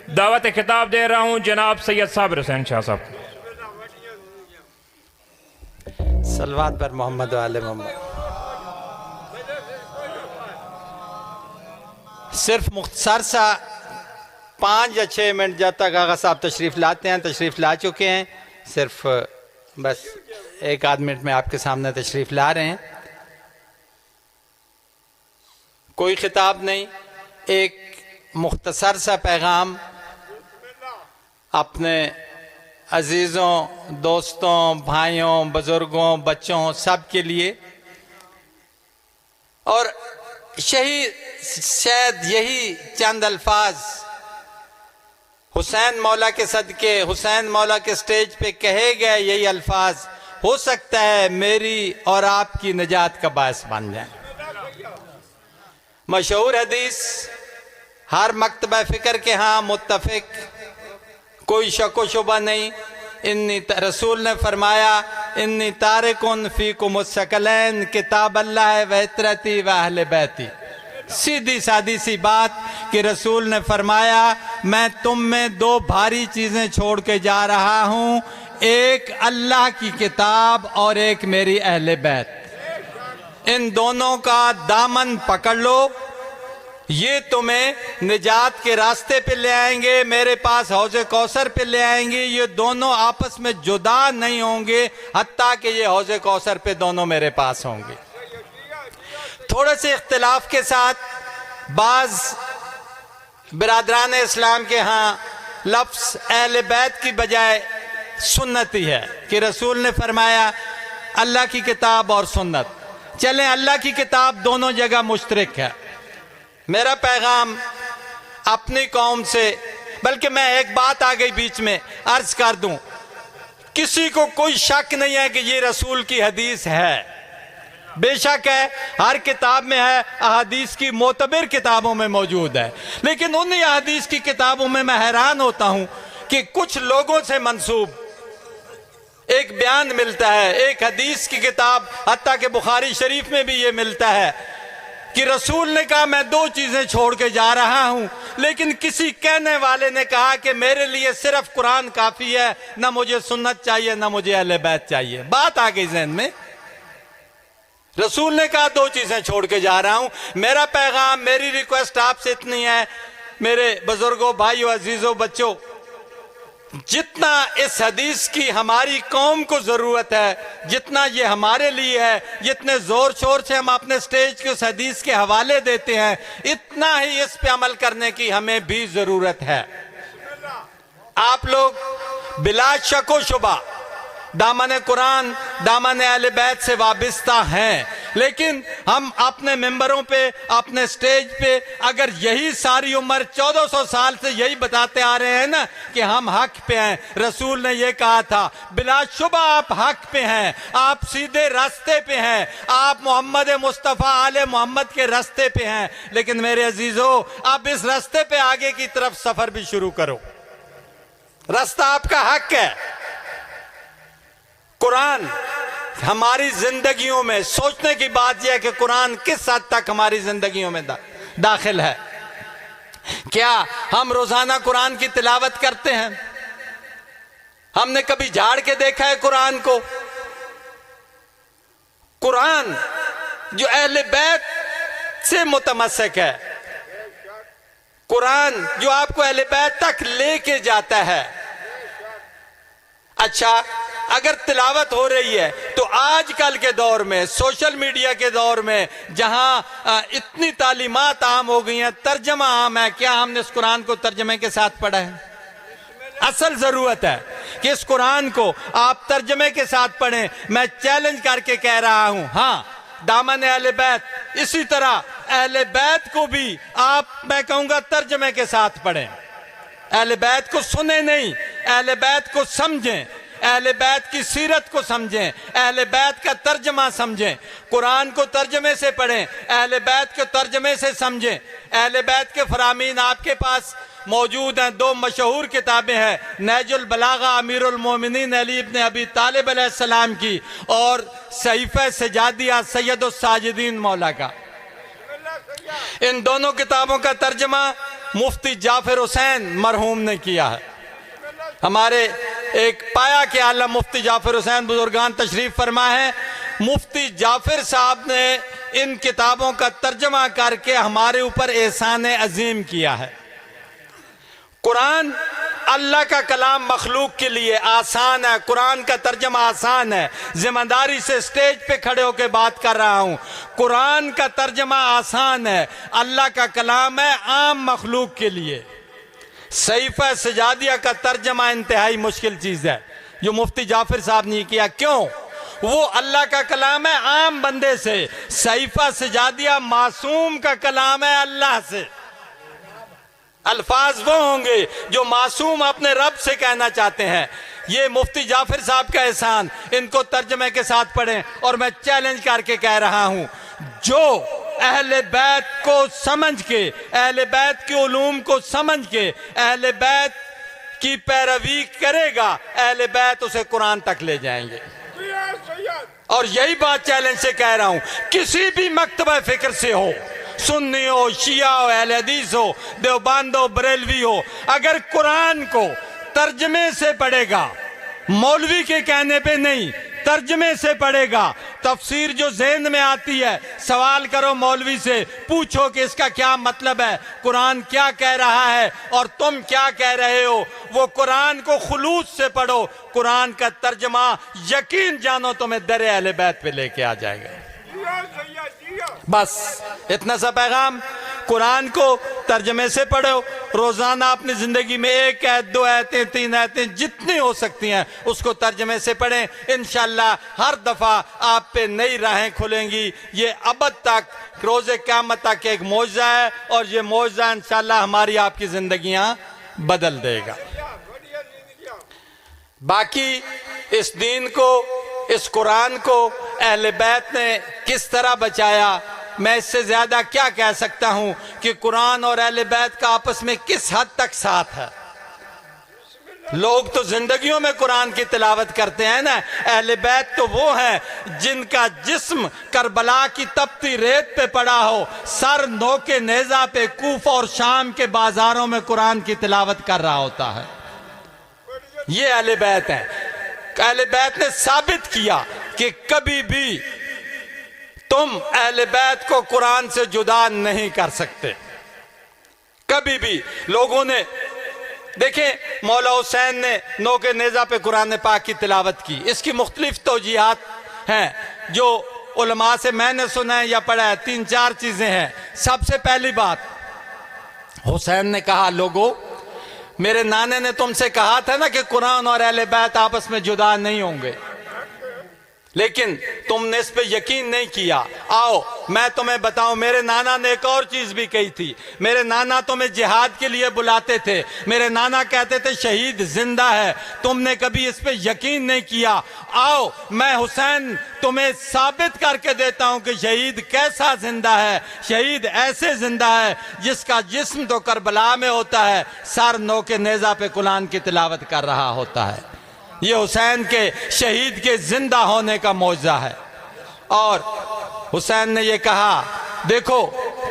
दावत खिताब दे रहा हूँ जनाब सैयद साबिर हुसैन शाह साहब। सलवात पर मोहम्मद वाले मोहम्मद। सिर्फ मुख्तसर सा 5 या 6 मिनट जब तक आगा साहब तशरीफ़ लाते हैं, तशरीफ़ ला चुके हैं, सिर्फ बस 1 आध मिनट में आपके सामने तशरीफ़ ला रहे हैं। कोई खिताब नहीं, एक मुख्तसर सा पैगाम अपने अजीज़ों, दोस्तों, भाइयों, बुज़ुर्गों, बच्चों सब के लिए। और शायद यही चंद अल्फाज हुसैन मौला के सदके, हुसैन मौला के स्टेज पे कहे गए यही अल्फाज हो सकता है मेरी और आपकी निजात का बायस बन जाए। मशहूर हदीस, हर मकतबा फ़िक्र के यहाँ मुत्तफ़िक, कोई शक व शुबा नहीं। रसूल ने फरमाया इन्नी तारिकुन फ़ीकुम मुस्तक़लैन किताब अल्लाह व इतरती व अहले बैती। सीधी सादी सी बात कि रसूल ने फरमाया मैं तुम में 2 भारी चीज़ें छोड़ के जा रहा हूँ, एक अल्लाह की किताब और एक मेरी अहले बैत। इन दोनों का दामन पकड़ लो, ये तुम्हें निजात के रास्ते पे ले आएंगे, मेरे पास हौज़े कौसर पे ले आएंगे। ये दोनों आपस में जुदा नहीं होंगे, हत्ता कि ये हौज़े कौसर पे दोनों मेरे पास होंगे। थोड़े से इख्तिलाफ के साथ बाज़ बिरादरान इस्लाम के यहाँ लफ्ज़ अहले बैत की बजाय सुन्नती है कि रसूल ने फरमाया अल्लाह की किताब और सुन्नत। चलें, अल्लाह की किताब दोनों जगह मुश्तरक है। मेरा पैगाम अपनी कौम से, बल्कि मैं एक बात आ गई बीच में अर्ज कर दूं, किसी को कोई शक नहीं है कि ये रसूल की हदीस है, बेशक है, हर किताब में है, अहादीस की मोतबर किताबों में मौजूद है। लेकिन उन्हीं अहादीस की किताबों में मैं हैरान होता हूं कि कुछ लोगों से मंसूब एक बयान मिलता है, एक हदीस की किताब, हत्ता कि बुखारी शरीफ में भी ये मिलता है कि रसूल ने कहा मैं 2 चीजें छोड़ के जा रहा हूं, लेकिन किसी कहने वाले ने कहा कि मेरे लिए सिर्फ कुरान काफी है, ना मुझे सुन्नत चाहिए, ना मुझे अहले बैत चाहिए। बात आ गई ज़हन में। रसूल ने कहा 2 चीजें छोड़ के जा रहा हूं। मेरा पैगाम, मेरी रिक्वेस्ट आपसे इतनी है, मेरे बुजुर्गों, भाइयों, अजीजों, बच्चों, जितना इस हदीस की हमारी कौम को जरूरत है, जितना ये हमारे लिए है, जितने जोर शोर से हम अपने स्टेज के उस हदीस के हवाले देते हैं, इतना ही इस पे अमल करने की हमें भी जरूरत है। आप लोग बिला शक व शुबा दामन कुरान, दामन अहले बैत से वाबस्ता हैं, लेकिन हम अपने मेंबरों पे, अपने स्टेज पे अगर यही सारी उम्र 1400 साल से यही बताते आ रहे हैं ना कि हम हक पे हैं, रसूल ने ये कहा था बिलाशुबा आप हक पे हैं, आप सीधे रास्ते पे हैं, आप मोहम्मद मुस्तफ़ा आले मोहम्मद के रास्ते पे हैं। लेकिन मेरे अजीजों, अब इस रास्ते पे आगे की तरफ सफर भी शुरू करो। रास्ता आपका हक है। कुरान हमारी जिंदगियों में, सोचने की बात यह है कि कुरान किस हद तक हमारी जिंदगियों में दाखिल है। क्या हम रोजाना कुरान की तिलावत करते हैं? हमने कभी झाड़ के देखा है कुरान को? कुरान जो अहले बैत से मुतमस्सिक है, कुरान जो आपको अहले बैत तक लेके जाता है। अच्छा, अगर तिलावत हो रही है तो आजकल के दौर में, सोशल मीडिया के दौर में, जहां इतनी तालीमात आम हो गई हैं, तर्जमा आम है, क्या हमने इस कुरान को तर्जमे के साथ पढ़ा है? असल जरूरत है कि इस कुरान को आप तर्जमे के साथ पढ़ें। मैं चैलेंज करके कह रहा हूं, हाँ, दामन अहले बैत, इसी तरह अहले बैत को भी आप, मैं कहूंगा, तर्जमे के साथ पढ़ें। अहले बैत को सुने नहीं, अहले बैत को समझें, अहले बैत की सीरत को समझें, अहले बैत का तर्जमा समझें। कुरान को तर्जमे से पढ़ें, अहले बैत के तर्जमे से समझें। अहले बैत के फरामीन आपके पास मौजूद हैं। 2 मशहूर किताबें हैं, नहजुल बलागा अमीरुल मोमिनीन अली इब्न अबी तालिब अलैहिस्सलाम की, और सहीफा सजादिया सैयदुस साजिदीन मौला का। इन दोनों किताबों का तर्जमा मुफ्ती जाफिर हुसैन मरहूम ने किया है। हमारे एक पाया के आलम मुफ्ती जाफिर हुसैन बुजुर्गान तशरीफ फरमा है। मुफ्ती जाफिर साहब ने इन किताबों का तर्जमा करके हमारे ऊपर एहसान अजीम किया है। कुरान अल्लाह का कलाम मखलूक के लिए आसान है, कुरान का तर्जमा आसान है। जिम्मेदारी से स्टेज पे खड़े होकर बात कर रहा हूं। कुरान का तर्जमा आसान है, अल्लाह का कलाम है आम मखलूक के लिए। सहीफा सजादिया का तर्जमा इंतहाई मुश्किल चीज है जो मुफ्ती जाफिर साहब ने किया। क्यों? वो अल्लाह का कलाम है आम बंदे से, सहीफा सजादिया मासूम का कलाम है अल्लाह से। अल्फाज वो होंगे जो मासूम अपने रब से कहना चाहते हैं। ये मुफ्ती जाफिर साहब का एहसान, इनको तर्जमे के साथ पढ़ें। और मैं चैलेंज करके कह रहा हूं, जो अहले बैत को समझ के, अहले बैत के उलूम को समझ के अहले बैत की पैरवी करेगा, अहले बैत उसे कुरान तक ले जाएंगे। और यही बात चैलेंज से कह रहा हूं, किसी भी मकतबा फिक्र से हो, सुन्नी हो, शिया हो, अहले हदीस हो, देवबंद हो, बरेलवी हो, अगर कुरान को तर्जमे से पढ़ेगा, मौलवी के कहने पे नहीं, तर्जमे से पढ़ेगा, तफसीर जो ज़हन में आती है, सवाल करो मौलवी से, पूछो कि इसका क्या मतलब है, कुरान क्या कह रहा है और तुम क्या कह रहे हो। वो कुरान को खुलूस से पढ़ो, कुरान का तर्जमा यकीन जानो तुम्हें दर अहले बैत पे लेके आ जाएगा। बस इतना सा पैगाम, कुरान को तर्जमे से पढ़ो। रोजाना अपनी जिंदगी में एक आयत, 2 आयतें, 3 आयतें जितनी हो सकती हैं उसको तर्जमे से पढ़ें। इंशाल्लाह हर दफा आप पे नई राहें खुलेंगी। ये अबद तक, रोज़े क़यामत तक एक मौजज़ा है और ये मौजज़ा इंशाल्लाह हमारी आपकी जिंदगियां बदल देगा। बाकी इस दीन को, इस कुरान को अहले बैत ने किस तरह बचाया, मैं इससे ज्यादा क्या कह सकता हूं कि कुरान और अहले बैत का आपस में किस हद तक साथ है। लोग तो जिंदगियों में कुरान की तिलावत करते हैं ना, अहले बैत तो वो हैं जिनका जिस्म करबला की तपती रेत पे पड़ा हो, सर नोके नेजा पे कूफा और शाम के बाजारों में कुरान की तिलावत कर रहा होता है। ये अहले बैत हैं। अहले बैत ने साबित किया कि कभी भी तुम अहले बैत को कुरान से जुदा नहीं कर सकते, कभी भी। लोगों ने देखें, मौला हुसैन ने नोके नेजा पे कुरान पाक की तिलावत की। इसकी मुख्तलिफ तौजीहात हैं जो उलमा से मैंने सुना है या पढ़ा है। 3-4 चीजें हैं। सबसे पहली बात, हुसैन ने कहा, लोगों मेरे नाने ने तुमसे कहा था ना कि कुरान और अहले बैत आपस में जुदा नहीं होंगे, लेकिन तुमने इस पे यकीन नहीं किया। आओ मैं तुम्हें बताऊं, मेरे नाना ने एक और चीज भी कही थी। मेरे नाना तुम्हें जिहाद के लिए बुलाते थे, मेरे नाना कहते थे शहीद जिंदा है, तुमने कभी इस पे यकीन नहीं किया। आओ मैं हुसैन तुम्हें साबित करके देता हूं कि शहीद कैसा जिंदा है। शहीद ऐसे जिंदा है जिसका जिस्म तो करबला में होता है, सर नोके नेजा पे कुरान की तिलावत कर रहा होता है। ये हुसैन के शहीद के जिंदा होने का मौजज़ा है। और हुसैन ने ये कहा, देखो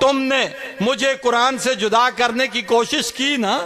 तुमने मुझे कुरान से जुदा करने की कोशिश की ना,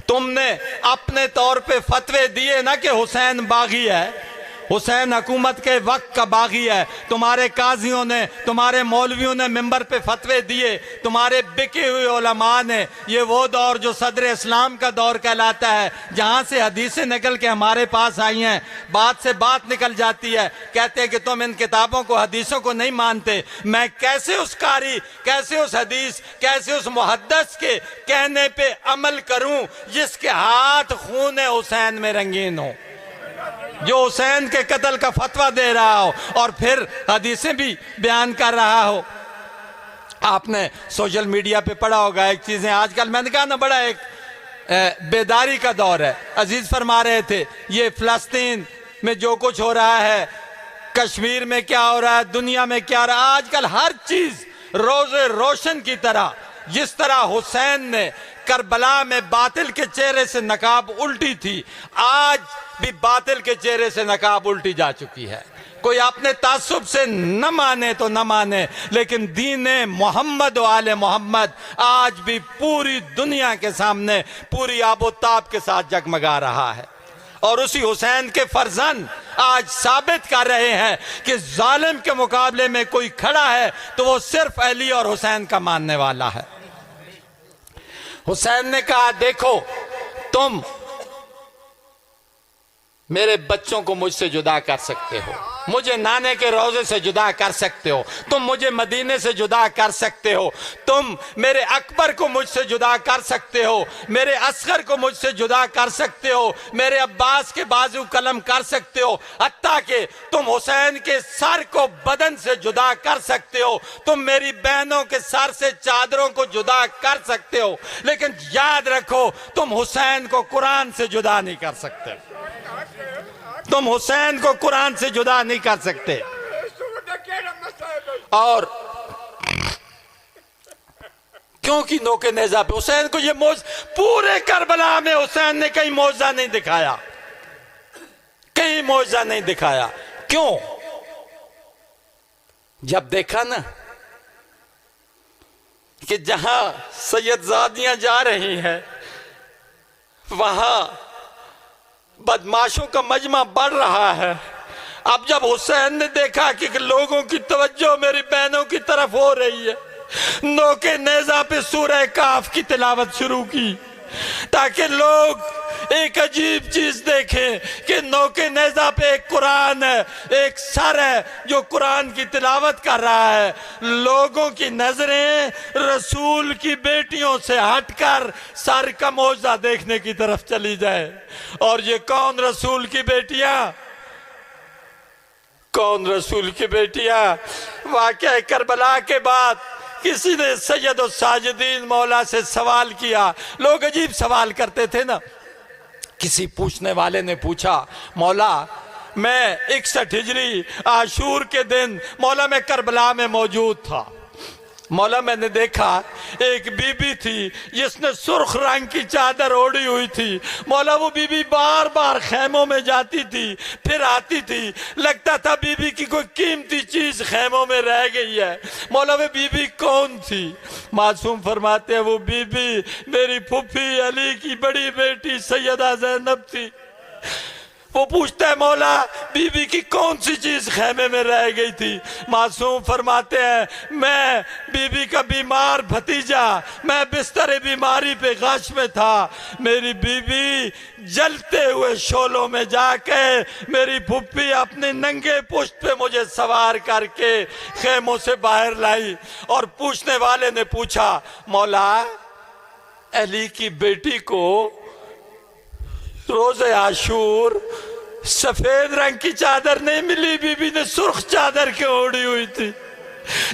तुमने अपने तौर पे फतवे दिए ना कि हुसैन बागी है, हुसैन हुकूमत के वक्त का बागी है। तुम्हारे काजियों ने, तुम्हारे मौलवियों ने मिंबर पे फतवे दिए, तुम्हारे बिके हुए उलमा ने। ये वो दौर जो सदर इस्लाम का दौर कहलाता है, जहाँ से हदीसें निकल के हमारे पास आई हैं, बात से बात निकल जाती है। कहते हैं कि तुम इन किताबों को, हदीसों को नहीं मानते। मैं कैसे उस कारी, कैसे उस हदीस, कैसे उस मुहद्दिस के कहने पे अमल करूं जिसके हाथ खून हुसैन में रंगीन हो, जो हुसैन के कत्ल का फतवा दे रहा हो और फिर हदीसें भी बयान कर रहा हो। आपने सोशल मीडिया पे पढ़ा होगा एक चीजें, आजकल मैंने कहा ना, बड़ा एक बेदारी का दौर है। अजीज फरमा रहे थे, ये फिलिस्तीन में जो कुछ हो रहा है, कश्मीर में क्या हो रहा है, दुनिया में क्या हो रहा है, आजकल हर चीज रोज़े रोशन की तरह, जिस तरह हुसैन ने करबला में बातिल के चेहरे से नकाब उल्टी थी, आज भी बातिल के चेहरे से नकाब उल्टी जा चुकी है। कोई अपने तासुब से न माने तो न माने, लेकिन दीन मोहम्मद वाले मोहम्मद आज भी पूरी दुनिया के सामने पूरी आबोताब के साथ जगमगा रहा है। और उसी हुसैन के फर्जंद आज साबित कर रहे हैं कि जालिम के मुकाबले में कोई खड़ा है तो वो सिर्फ अली और हुसैन का मानने वाला है। हुसैन ने कहा, देखो तुम मेरे बच्चों को मुझसे जुदा कर सकते हो, मुझे नाने के रोजे से जुदा कर सकते हो, तुम मुझे मदीने से जुदा कर सकते हो, तुम मेरे अकबर को मुझसे जुदा कर सकते हो, मेरे असगर को मुझसे जुदा कर सकते हो, मेरे अब्बास के बाजू कलम कर सकते हो, हत्ता कि तुम हुसैन के सर को बदन से जुदा कर सकते हो, तुम मेरी बहनों के सर से चादरों को जुदा कर सकते हो, लेकिन याद रखो तुम हुसैन को कुरान से जुदा नहीं कर सकते। तुम हुसैन को कुरान से जुदा नहीं कर सकते। और क्योंकि नोके नेजा पे हुसैन को ये मौज, पूरे करबला में हुसैन ने कहीं मौजा नहीं दिखाया, कहीं मौजा नहीं दिखाया। क्यों? जब देखा ना कि जहां सैयदजादियां जा रही हैं वहां बदमाशों का मजमा बढ़ रहा है, अब जब हुसैन ने देखा कि लोगों की तवज्जो मेरी बहनों की तरफ हो रही है, नोके नेजा पे सूरह काफ की तिलावत शुरू की ताकि लोग एक अजीब चीज देखें कि नोके नेजा पे एक कुरान है, एक सर है जो कुरान की तिलावत कर रहा है। लोगों की नजरें रसूल की बेटियों से हटकर सर का मौजा देखने की तरफ चली जाए। और ये कौन रसूल की बेटियां, कौन रसूल की बेटियां? वाक़या करबला के बाद किसी ने सैयद साजिदीन मौला से सवाल किया। लोग अजीब सवाल करते थे ना। किसी पूछने वाले ने पूछा, मौला मैं 61 हिजरी आशूर के दिन मौला मैं करबला में मौजूद था। मौला मैंने देखा एक बीबी थी जिसने सुर्ख रंग की चादर ओढ़ी हुई थी। मौला वो बीबी बार बार खैमों में जाती थी फिर आती थी, लगता था बीबी की कोई कीमती चीज खैमों में रह गई है। मौला वो बीबी कौन थी? मासूम फरमाते हैं वो बीबी मेरी फुफी अली की बड़ी बेटी सैयदा ज़ैनब थी। वो पूछता है मौला बीबी की कौन सी चीज खैमे में रह गई थी? मासूम फरमाते हैं मैं बीबी का बीमार भतीजा, मैं बिस्तर बीमारी पे गश में था। मेरी बीबी जलते हुए शोलों में जाके मेरी फुप्पी अपने नंगे पुष्ट पे मुझे सवार करके खेमों से बाहर लाई। और पूछने वाले ने पूछा, मौला अली की बेटी को रोज़े आशूर सफेद रंग की चादर नहीं मिली, बीबी ने सुर्ख चादर के ओढ़ी हुई थी।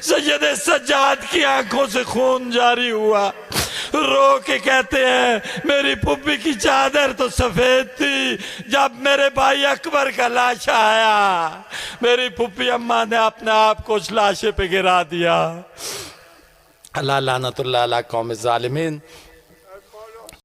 सैयद सज्जाद की आंखों से खून जारी हुआ, रो के कहते हैं मेरी पुप्पी की चादर तो सफेद थी, जब मेरे भाई अकबर का लाशा आया मेरी पुप्पी अम्मा ने अपने आप को उस लाशे पे गिरा दिया। अल्लाह लानतुल्लाह अला कौम ज़ालिमीन।